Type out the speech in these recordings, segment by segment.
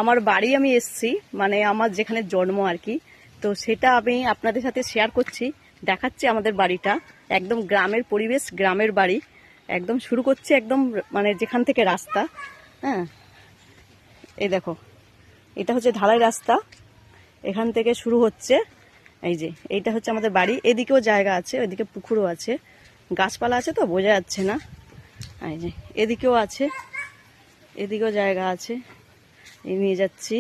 আমার বাড়ি আমি এসছি, মানে আমার যেখানে জন্ম আর কি, তো সেটা আমি আপনাদের সাথে শেয়ার করছি, দেখাচ্ছি আমাদের বাড়িটা। একদম গ্রামের পরিবেশ, গ্রামের বাড়ি। একদম শুরু করছি একদম মানে যেখান থেকে রাস্তা। হ্যাঁ, এই দেখো, এটা হচ্ছে ঢালাই রাস্তা, এখান থেকে শুরু হচ্ছে। এই যে এইটা হচ্ছে আমাদের বাড়ি। এদিকেও জায়গা আছে, ওইদিকে পুকুরও আছে, গাছপালা আছে তো বোঝা যাচ্ছে না। এই যে এদিকেও আছে, এদিকেও জায়গা আছে, এই নিয়ে যাচ্ছি।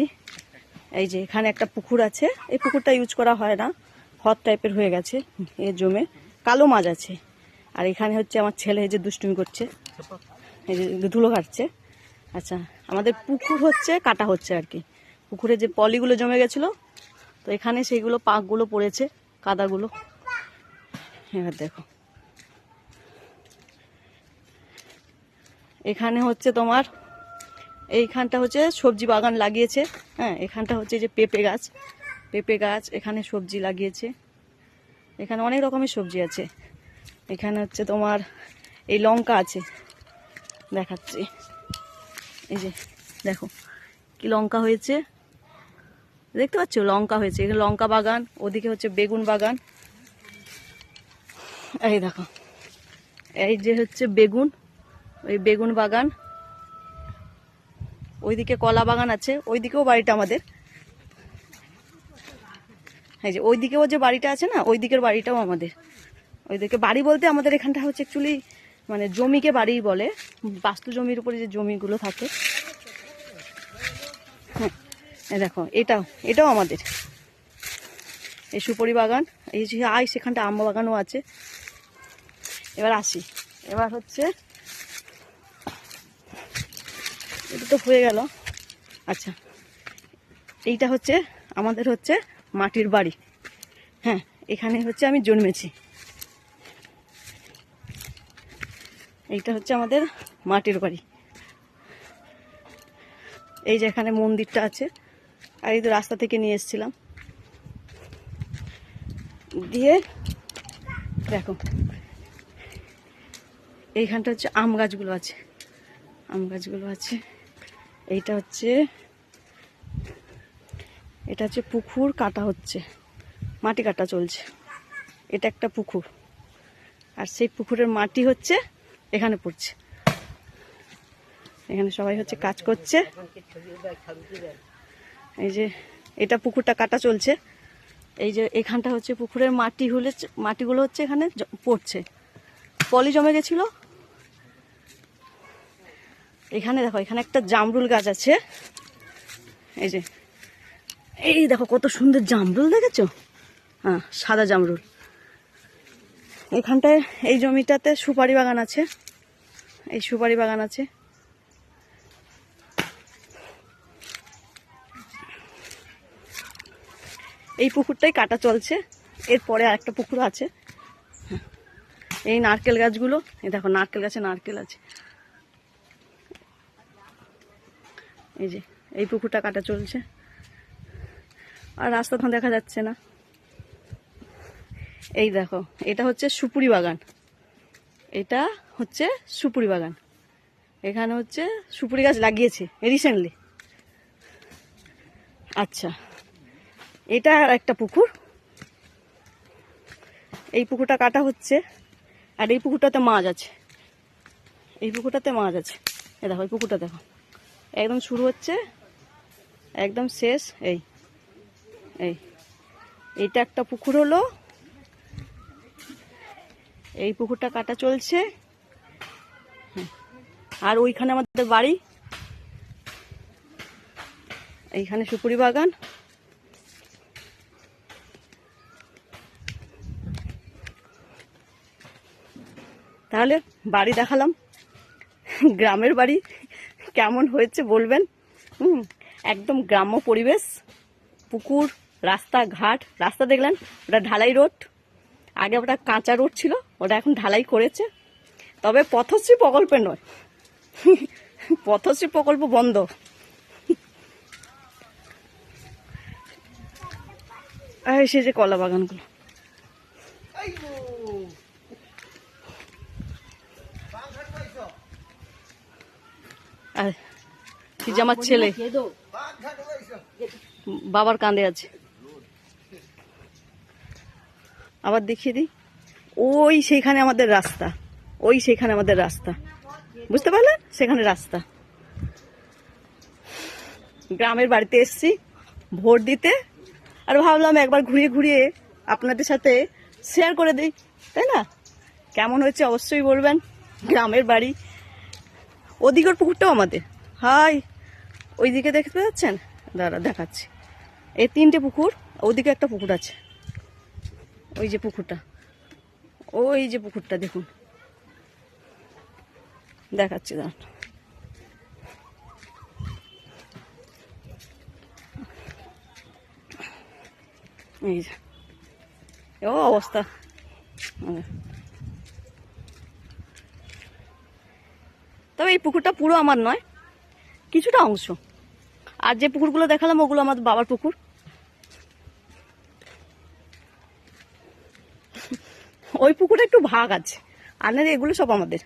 এই যে এখানে একটা পুকুর আছে, এই পুকুরটা ইউজ করা হয় না, হ্রদ টাইপের হয়ে গেছে, এ জমে কালো মাছ আছে। আর এখানে হচ্ছে আমার ছেলে এই যে দুষ্টুমি করছে, এই যে ধুলো কাটছে। আচ্ছা, আমাদের পুকুর হচ্ছে কাটা হচ্ছে আর কি। পুকুরে যে পলিগুলো জমে গেছিলো, তো এখানে সেইগুলো পাকগুলো পড়েছে, কাদাগুলো। এবার দেখো, এখানে হচ্ছে তোমার এইখানটা হচ্ছে সবজি বাগান লাগিয়েছে। হ্যাঁ, এখানটা হচ্ছে যে পেঁপে গাছ, পেঁপে গাছ, এখানে সবজি লাগিয়েছে। এখানে অনেক রকমের সবজি আছে। এখানে হচ্ছে তোমার এই লঙ্কা আছে, দেখাচ্ছি। এই যে দেখো কি লঙ্কা হয়েছে, দেখতে পাচ্ছ, লঙ্কা হয়েছে। এখানে লঙ্কা বাগান, ওদিকে হচ্ছে বেগুন বাগান। এই দেখো, এই যে হচ্ছে বেগুন, ওই বেগুন বাগান। ওইদিকে কলা বাগান আছে, ওইদিকেও বাড়িটা আমাদের। এই যে ওইদিকেও যে বাড়িটা আছে না, ওই দিকের বাড়িটাও আমাদের। ওইদিকে বাড়ি বলতে আমাদের এখানটা হচ্ছে অ্যাকচুয়ালি মানে জমিকে বাড়ি বলে, বাস্তু জমির উপরে যে জমিগুলো থাকে। হ্যাঁ, দেখো এটাও আমাদের। এই সুপারি বাগান, এই যে সেখানটা আম বাগানও আছে। এবার আসি, এবার হচ্ছে এটা তো হয়ে গেল। আচ্ছা, এইটা হচ্ছে আমাদের হচ্ছে মাটির বাড়ি। হ্যাঁ, এখানে হচ্ছে আমি জন্মেছি। এইটা হচ্ছে আমাদের মাটির বাড়ি। এই যে এখানে মন্দিরটা আছে, আর এই তো রাস্তা থেকে নিয়ে এসেছিলাম। দিয়ে দেখো, এইখানটা হচ্ছে আম গাছগুলো আছে, আম গাছগুলো আছে। এটা হচ্ছে পুকুর কাটা হচ্ছে, মাটি কাটা চলছে। এটা একটা পুকুর, আর সেই পুকুরের মাটি হচ্ছে এখানে পড়ছে। এখানে সবাই হচ্ছে কাজ করছে। এই যে এটা পুকুরটা কাটা চলছে। এই যে এখানটা হচ্ছে পুকুরের মাটিগুলো হচ্ছে এখানে পড়ছে, পলি জমে গেছিল। এখানে দেখো, এখানে একটা জামরুল গাছ আছে। এই দেখো কত সুন্দর জামরুল, দেখেছো? হ্যাঁ, সাদা জামরুল। এখানটায় এই জমিটাতে সুপারি বাগান আছে, এই সুপারি বাগান আছে। এই পুকুরটাই কাটা চলছে, এরপরে আরেকটা পুকুর আছে। এই নারকেল গাছগুলো, এই দেখো নারকেল গাছে নারকেল আছে। এই যে এই পুকুরটা কাটা চলছে, আর রাস্তা তো দেখা যাচ্ছে না। এই দেখো, এটা হচ্ছে সুপুরি বাগান, এটা হচ্ছে সুপুরি বাগান। এখানে হচ্ছে সুপুরি গাছ লাগিয়েছে রিসেন্টলি। আচ্ছা, এটা আর একটা পুকুর, এই পুকুরটা কাটা হচ্ছে। আর এই পুকুরটাতে মাছ আছে, এই পুকুরটাতে মাছ আছে। এই দেখো, এই পুকুরটা দেখো, একদম শুরু হচ্ছে একদম শেষ। এইটা একটা পুকুর হলো, এই পুকুরটা কাটা চলছে। আর ওইখানে আমাদের বাড়ি, এইখানে সুপুরি বাগান। তাহলে বাড়ি দেখালাম, গ্রামের বাড়ি কেমন হয়েছে বলবেন। একদম গ্রাম্য পরিবেশ, পুকুর, রাস্তাঘাট। রাস্তা দেখলেন, ওটা ঢালাই রোড, আগে ওটা কাঁচা রোড ছিল, ওটা এখন ঢালাই করেছে। তবে পথশ্রী প্রকল্পে নয়, পথশ্রী প্রকল্প বন্ধ। সে যে কলা বাগানগুলো, আর যে আমার ছেলে বাবার কাঁধে আছে। আবার দেখিয়ে দিই, ওই সেইখানে আমাদের রাস্তা, ওই সেইখানে আমাদের রাস্তা, বুঝতে পারলেন? সেখানে রাস্তা। গ্রামের বাড়িতে এসছি ভোট দিতে, আর ভাবলাম একবার ঘুরিয়ে ঘুরিয়ে আপনাদের সাথে শেয়ার করে দিই, তাই না? কেমন হয়েছে অবশ্যই বলবেন। গ্রামের বাড়ি, ওদিকের পুকুরটাও আমাদের। হাই, ওইদিকে দেখতে পাচ্ছেন? দাঁড়া দেখাচ্ছি। এই 3টে পুকুর, ওদিকে একটা পুকুর আছে, ওই যে পুকুরটা, ওই যে পুকুরটা দেখুন, দেখাচ্ছি দাঁড়ান। এই যে ও অবস্থা। তবে এই পুকুরটা পুরো আমার নয়, কিছুটা অংশ। আর যে পুকুরগুলো দেখালাম ওগুলো আমার বাবার পুকুর। ওই পুকুরটা একটু ভাগ আছে, আর না এগুলো সব আমাদের।